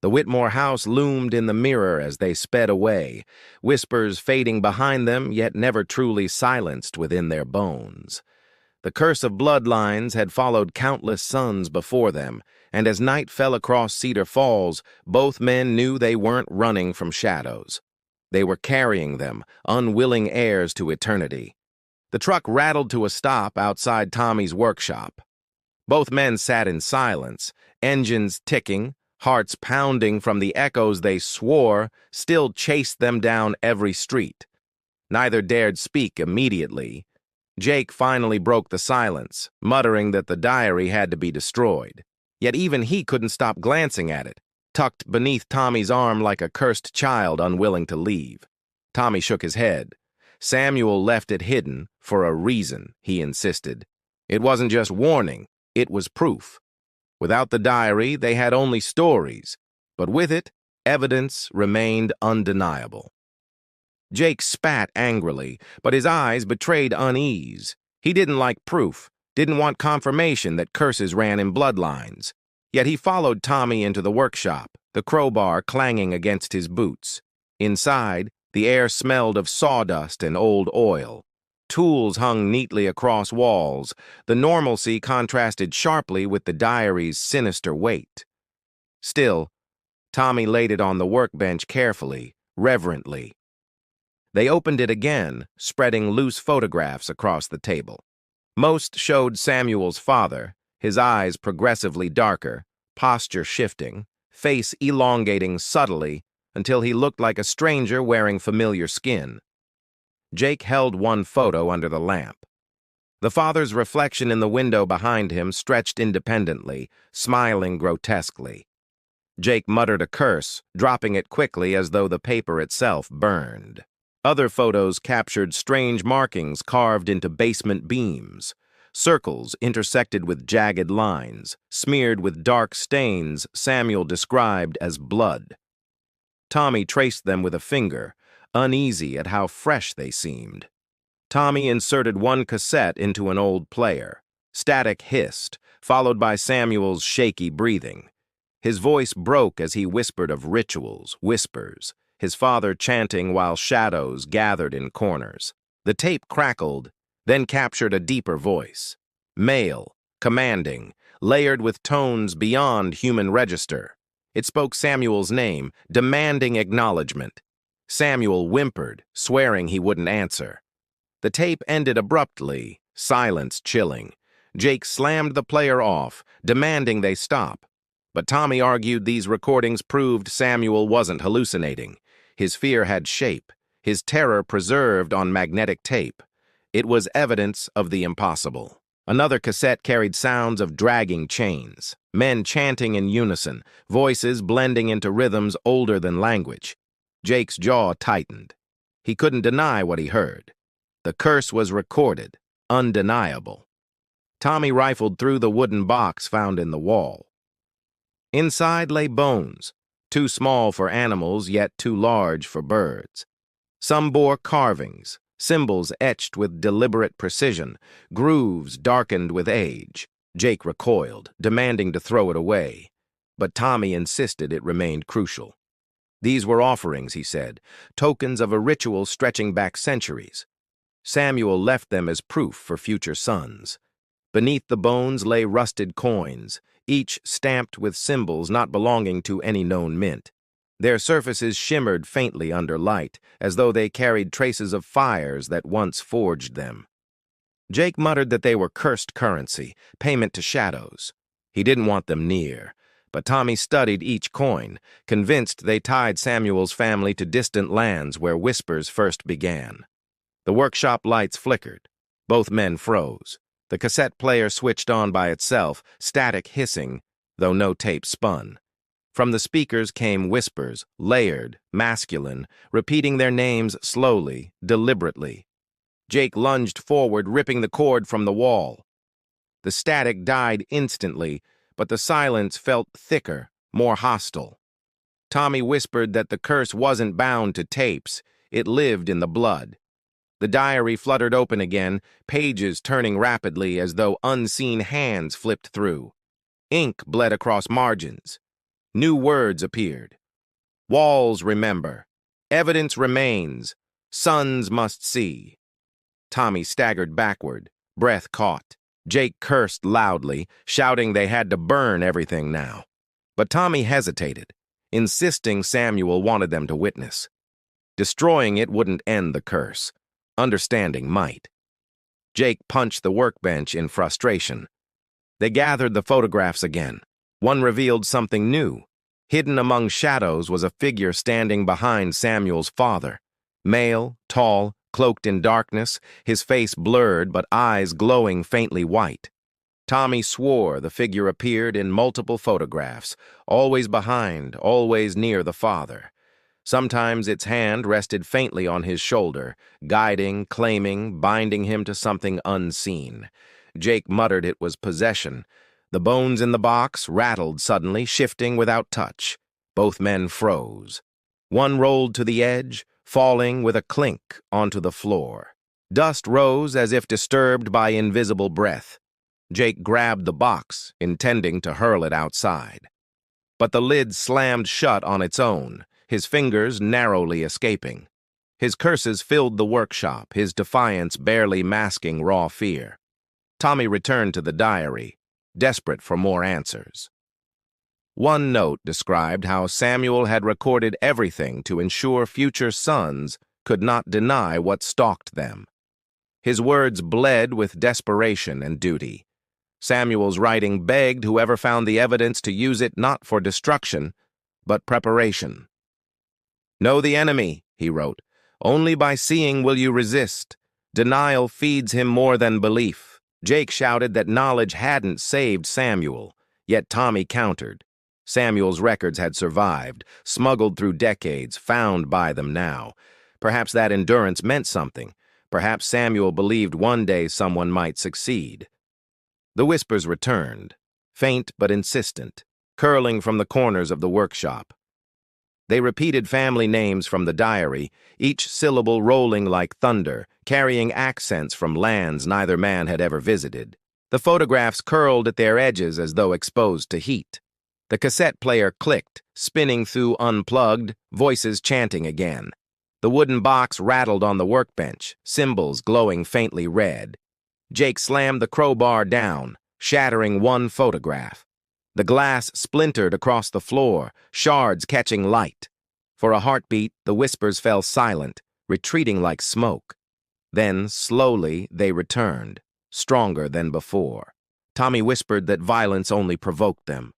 The Whitmore house loomed in the mirror as they sped away, whispers fading behind them yet never truly silenced within their bones. The curse of bloodlines had followed countless sons before them, and as night fell across Cedar Falls, both men knew they weren't running from shadows. They were carrying them, unwilling heirs to eternity. The truck rattled to a stop outside Tommy's workshop. Both men sat in silence, engines ticking, hearts pounding from the echoes they swore still chased them down every street. Neither dared speak immediately. Jake finally broke the silence, muttering that the diary had to be destroyed. Yet even he couldn't stop glancing at it, tucked beneath Tommy's arm like a cursed child unwilling to leave. Tommy shook his head. Samuel left it hidden for a reason, he insisted. It wasn't just warning, it was proof. Without the diary, they had only stories, but with it, evidence remained undeniable. Jake spat angrily, but his eyes betrayed unease. He didn't like proof, didn't want confirmation that curses ran in bloodlines. Yet he followed Tommy into the workshop, the crowbar clanging against his boots. Inside, the air smelled of sawdust and old oil. Tools hung neatly across walls. The normalcy contrasted sharply with the diary's sinister weight. Still, Tommy laid it on the workbench carefully, reverently. They opened it again, spreading loose photographs across the table. Most showed Samuel's father, his eyes progressively darker, posture shifting, face elongating subtly until he looked like a stranger wearing familiar skin. Jake held one photo under the lamp. The father's reflection in the window behind him stretched independently, smiling grotesquely. Jake muttered a curse, dropping it quickly as though the paper itself burned. Other photos captured strange markings carved into basement beams, circles intersected with jagged lines, smeared with dark stains Samuel described as blood. Tommy traced them with a finger, uneasy at how fresh they seemed. Tommy inserted one cassette into an old player. Static hissed, followed by Samuel's shaky breathing. His voice broke as he whispered of rituals, whispers, his father chanting while shadows gathered in corners. The tape crackled, then captured a deeper voice. Male, commanding, layered with tones beyond human register. It spoke Samuel's name, demanding acknowledgement. Samuel whimpered, swearing he wouldn't answer. The tape ended abruptly, silence chilling. Jake slammed the player off, demanding they stop. But Tommy argued these recordings proved Samuel wasn't hallucinating. His fear had shape, his terror preserved on magnetic tape. It was evidence of the impossible. Another cassette carried sounds of dragging chains, men chanting in unison, voices blending into rhythms older than language. Jake's jaw tightened. He couldn't deny what he heard. The curse was recorded, undeniable. Tommy rifled through the wooden box found in the wall. Inside lay bones, too small for animals yet too large for birds. Some bore carvings, symbols etched with deliberate precision, grooves darkened with age. Jake recoiled, demanding to throw it away. But Tommy insisted it remained crucial. These were offerings, he said, tokens of a ritual stretching back centuries. Samuel left them as proof for future sons. Beneath the bones lay rusted coins, each stamped with symbols not belonging to any known mint. Their surfaces shimmered faintly under light, as though they carried traces of fires that once forged them. Jake muttered that they were cursed currency, payment to shadows. He didn't want them near, but Tommy studied each coin, convinced they tied Samuel's family to distant lands where whispers first began. The workshop lights flickered. Both men froze. The cassette player switched on by itself, static hissing, though no tape spun. From the speakers came whispers, layered, masculine, repeating their names slowly, deliberately. Jake lunged forward, ripping the cord from the wall. The static died instantly, but the silence felt thicker, more hostile. Tommy whispered that the curse wasn't bound to tapes, it lived in the blood. The diary fluttered open again, pages turning rapidly as though unseen hands flipped through. Ink bled across margins. New words appeared. Walls remember. Evidence remains. Sons must see. Tommy staggered backward, breath caught. Jake cursed loudly, shouting they had to burn everything now. But Tommy hesitated, insisting Samuel wanted them to witness. Destroying it wouldn't end the curse. Understanding might. Jake punched the workbench in frustration. They gathered the photographs again. One revealed something new. Hidden among shadows was a figure standing behind Samuel's father. Male, tall, cloaked in darkness, his face blurred but eyes glowing faintly white. Tommy swore the figure appeared in multiple photographs, always behind, always near the father. Sometimes its hand rested faintly on his shoulder, guiding, claiming, binding him to something unseen. Jake muttered it was possession. The bones in the box rattled suddenly, shifting without touch. Both men froze. One rolled to the edge, falling with a clink onto the floor. Dust rose as if disturbed by invisible breath. Jake grabbed the box, intending to hurl it outside. But the lid slammed shut on its own, his fingers narrowly escaping. His curses filled the workshop, his defiance barely masking raw fear. Tommy returned to the diary, desperate for more answers. One note described how Samuel had recorded everything to ensure future sons could not deny what stalked them. His words bled with desperation and duty. Samuel's writing begged whoever found the evidence to use it not for destruction, but preparation. "Know the enemy," he wrote. "Only by seeing will you resist. Denial feeds him more than belief." Jake shouted that knowledge hadn't saved Samuel, yet Tommy countered. Samuel's records had survived, smuggled through decades, found by them now. Perhaps that endurance meant something. Perhaps Samuel believed one day someone might succeed. The whispers returned, faint but insistent, curling from the corners of the workshop. They repeated family names from the diary, each syllable rolling like thunder, carrying accents from lands neither man had ever visited. The photographs curled at their edges as though exposed to heat. The cassette player clicked, spinning through unplugged, voices chanting again. The wooden box rattled on the workbench, symbols glowing faintly red. Jake slammed the crowbar down, shattering one photograph. The glass splintered across the floor, shards catching light. For a heartbeat, the whispers fell silent, retreating like smoke. Then, slowly, they returned, stronger than before. Tommy whispered that violence only provoked them.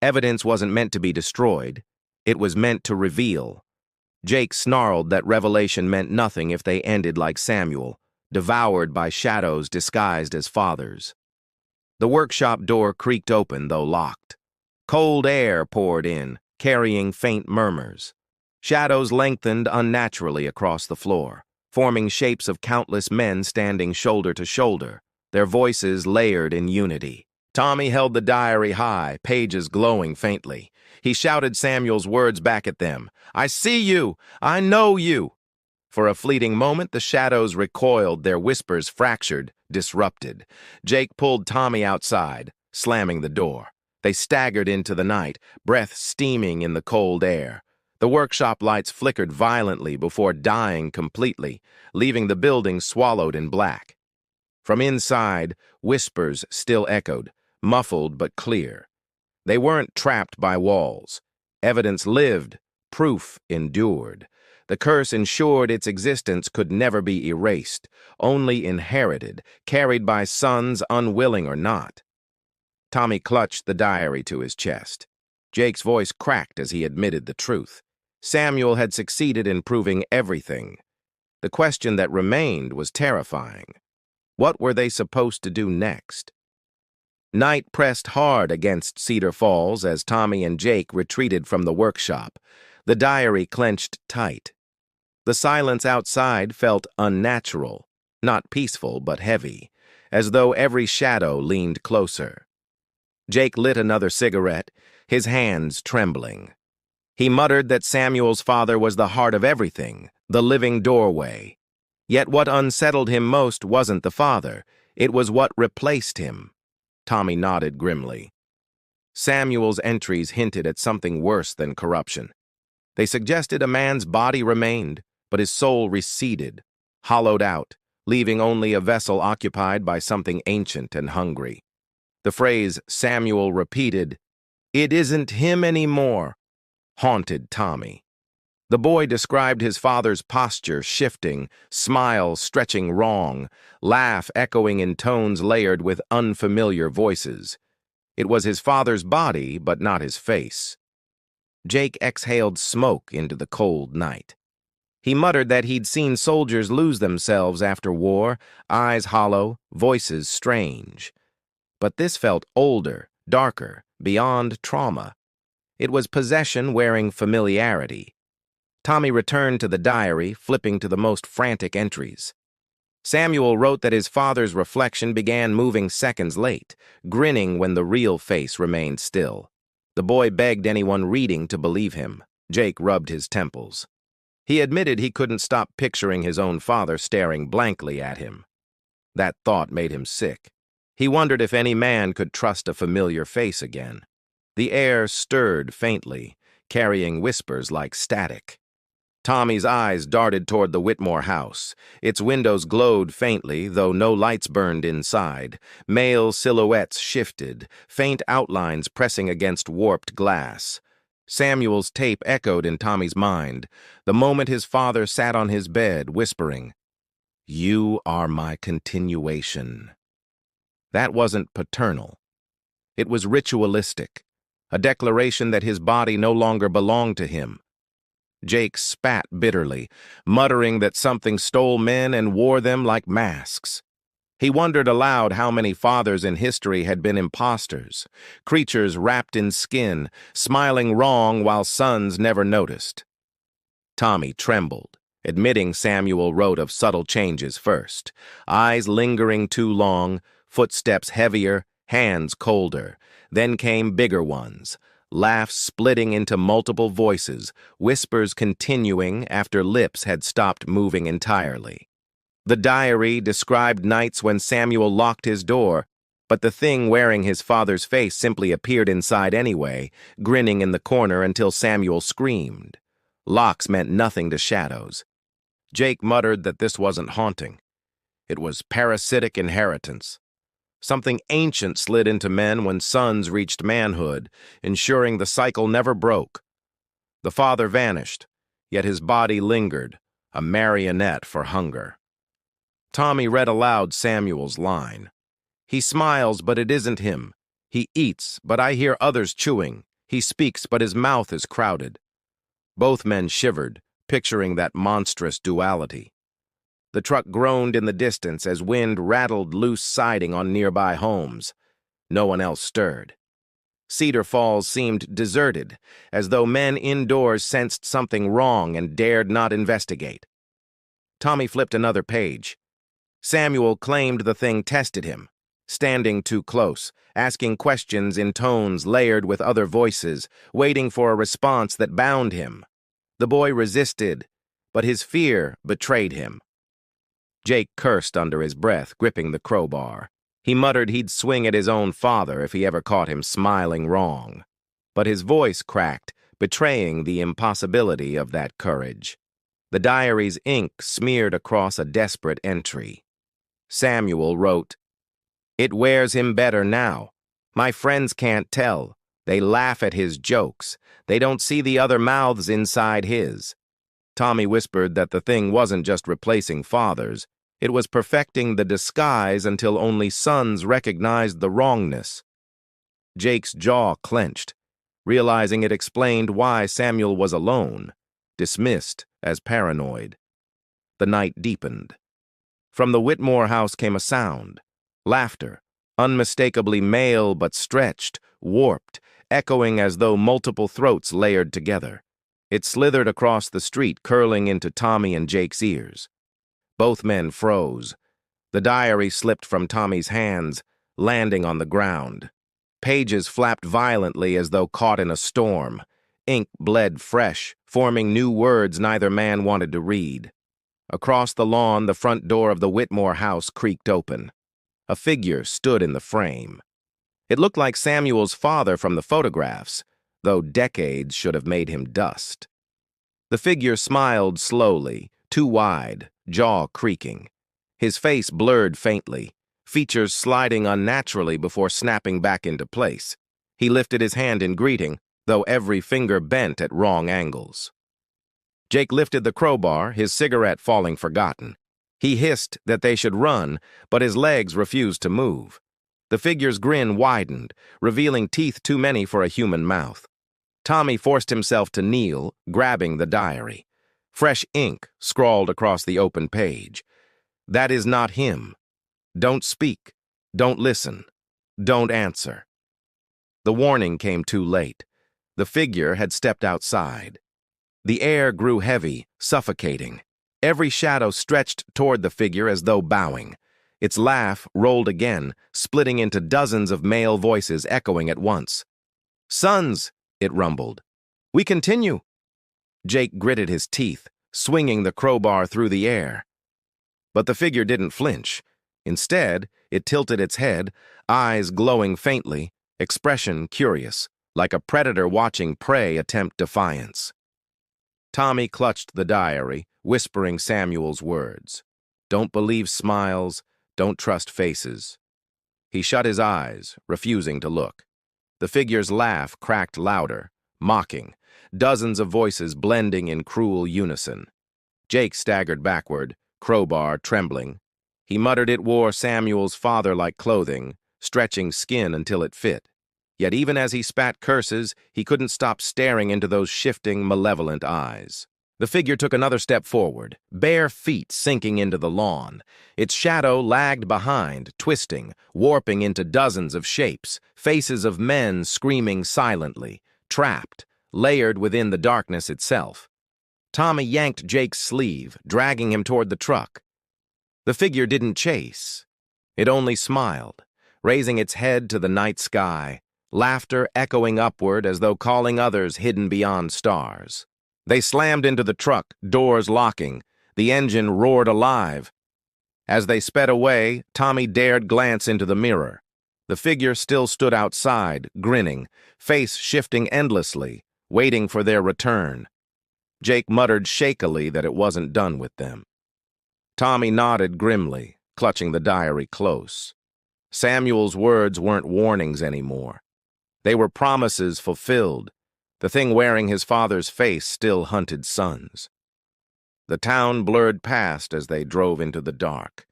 Evidence wasn't meant to be destroyed. It was meant to reveal. Jake snarled that revelation meant nothing if they ended like Samuel, devoured by shadows disguised as fathers. The workshop door creaked open, though locked. Cold air poured in, carrying faint murmurs. Shadows lengthened unnaturally across the floor, forming shapes of countless men standing shoulder to shoulder, their voices layered in unity. Tommy held the diary high, pages glowing faintly. He shouted Samuel's words back at them. "I see you! I know you!" For a fleeting moment, the shadows recoiled, their whispers fractured, disrupted. Jake pulled Tommy outside, slamming the door. They staggered into the night, breath steaming in the cold air. The workshop lights flickered violently before dying completely, leaving the building swallowed in black. From inside, whispers still echoed, muffled but clear. They weren't trapped by walls. Evidence lived, proof endured. The curse ensured its existence could never be erased, only inherited, carried by sons unwilling or not. Tommy clutched the diary to his chest. Jake's voice cracked as he admitted the truth. Samuel had succeeded in proving everything. The question that remained was terrifying. What were they supposed to do next? Night pressed hard against Cedar Falls as Tommy and Jake retreated from the workshop. The diary clenched tight. The silence outside felt unnatural, not peaceful but heavy, as though every shadow leaned closer. Jake lit another cigarette, his hands trembling. He muttered that Samuel's father was the heart of everything, the living doorway. Yet what unsettled him most wasn't the father, it was what replaced him. Tommy nodded grimly. Samuel's entries hinted at something worse than corruption. They suggested a man's body remained, but his soul receded, hollowed out, leaving only a vessel occupied by something ancient and hungry. The phrase Samuel repeated, "It isn't him anymore," haunted Tommy. The boy described his father's posture shifting, smile stretching wrong, laugh echoing in tones layered with unfamiliar voices. It was his father's body, but not his face. Jake exhaled smoke into the cold night. He muttered that he'd seen soldiers lose themselves after war, eyes hollow, voices strange. But this felt older, darker, beyond trauma. It was possession wearing familiarity. Tommy returned to the diary, flipping to the most frantic entries. Samuel wrote that his father's reflection began moving seconds late, grinning when the real face remained still. The boy begged anyone reading to believe him. Jake rubbed his temples. He admitted he couldn't stop picturing his own father staring blankly at him. That thought made him sick. He wondered if any man could trust a familiar face again. The air stirred faintly, carrying whispers like static. Tommy's eyes darted toward the Whitmore house. Its windows glowed faintly, though no lights burned inside. Male silhouettes shifted, faint outlines pressing against warped glass. Samuel's tape echoed in Tommy's mind, the moment his father sat on his bed, whispering, "You are my continuation." That wasn't paternal. It was ritualistic, a declaration that his body no longer belonged to him. Jake spat bitterly, muttering that something stole men and wore them like masks. He wondered aloud how many fathers in history had been imposters, creatures wrapped in skin, smiling wrong while sons never noticed. Tommy trembled, admitting Samuel wrote of subtle changes first. Eyes lingering too long, footsteps heavier, hands colder. Then came bigger ones, laughs splitting into multiple voices, whispers continuing after lips had stopped moving entirely. The diary described nights when Samuel locked his door, but the thing wearing his father's face simply appeared inside anyway, grinning in the corner until Samuel screamed. Locks meant nothing to shadows. Jake muttered that this wasn't haunting. It was parasitic inheritance. Something ancient slid into men when sons reached manhood, ensuring the cycle never broke. The father vanished, yet his body lingered, a marionette for hunger. Tommy read aloud Samuel's line. He smiles, but it isn't him. He eats, but I hear others chewing. He speaks, but his mouth is crowded. Both men shivered, picturing that monstrous duality. The truck groaned in the distance as wind rattled loose siding on nearby homes. No one else stirred. Cedar Falls seemed deserted, as though men indoors sensed something wrong and dared not investigate. Tommy flipped another page. Samuel claimed the thing tested him, standing too close, asking questions in tones layered with other voices, waiting for a response that bound him. The boy resisted, but his fear betrayed him. Jake cursed under his breath, gripping the crowbar. He muttered he'd swing at his own father if he ever caught him smiling wrong. But his voice cracked, betraying the impossibility of that courage. The diary's ink smeared across a desperate entry. Samuel wrote, "It wears him better now. My friends can't tell. They laugh at his jokes. They don't see the other mouths inside his." Tommy whispered that the thing wasn't just replacing fathers. It was perfecting the disguise until only sons recognized the wrongness. Jake's jaw clenched, realizing it explained why Samuel was alone, dismissed as paranoid. The night deepened. From the Whitmore house came a sound, laughter, unmistakably male but stretched, warped, echoing as though multiple throats layered together. It slithered across the street, curling into Tommy and Jake's ears. Both men froze. The diary slipped from Tommy's hands, landing on the ground. Pages flapped violently as though caught in a storm. Ink bled fresh, forming new words neither man wanted to read. Across the lawn, the front door of the Whitmore house creaked open. A figure stood in the frame. It looked like Samuel's father from the photographs, though decades should have made him dust. The figure smiled slowly, too wide, jaw creaking. His face blurred faintly, features sliding unnaturally before snapping back into place. He lifted his hand in greeting, though every finger bent at wrong angles. Jake lifted the crowbar, his cigarette falling forgotten. He hissed that they should run, but his legs refused to move. The figure's grin widened, revealing teeth too many for a human mouth. Tommy forced himself to kneel, grabbing the diary. Fresh ink scrawled across the open page. "That is not him. Don't speak. Don't listen. Don't answer." The warning came too late. The figure had stepped outside. The air grew heavy, suffocating. Every shadow stretched toward the figure as though bowing. Its laugh rolled again, splitting into dozens of male voices echoing at once. "Sons," it rumbled. "We continue." Jake gritted his teeth, swinging the crowbar through the air. But the figure didn't flinch. Instead, it tilted its head, eyes glowing faintly, expression curious, like a predator watching prey attempt defiance. Tommy clutched the diary, whispering Samuel's words. "Don't believe smiles, don't trust faces." He shut his eyes, refusing to look. The figure's laugh cracked louder, mocking, dozens of voices blending in cruel unison. Jake staggered backward, crowbar trembling. He muttered it wore Samuel's father-like clothing, stretching skin until it fit. Yet even as he spat curses, he couldn't stop staring into those shifting, malevolent eyes. The figure took another step forward, bare feet sinking into the lawn. Its shadow lagged behind, twisting, warping into dozens of shapes, faces of men screaming silently, trapped, layered within the darkness itself. Tommy yanked Jake's sleeve, dragging him toward the truck. The figure didn't chase. It only smiled, raising its head to the night sky, laughter echoing upward as though calling others hidden beyond stars. They slammed into the truck, doors locking. The engine roared alive. As they sped away, Tommy dared glance into the mirror. The figure still stood outside, grinning, face shifting endlessly, waiting for their return. Jake muttered shakily that it wasn't done with them. Tommy nodded grimly, clutching the diary close. Samuel's words weren't warnings anymore. They were promises fulfilled. The thing wearing his father's face still hunted sons. The town blurred past as they drove into the dark,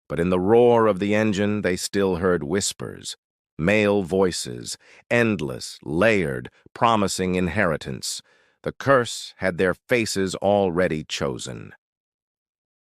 but in the roar of the engine they still heard whispers, male voices, endless, layered, promising inheritance. The curse had their faces already chosen.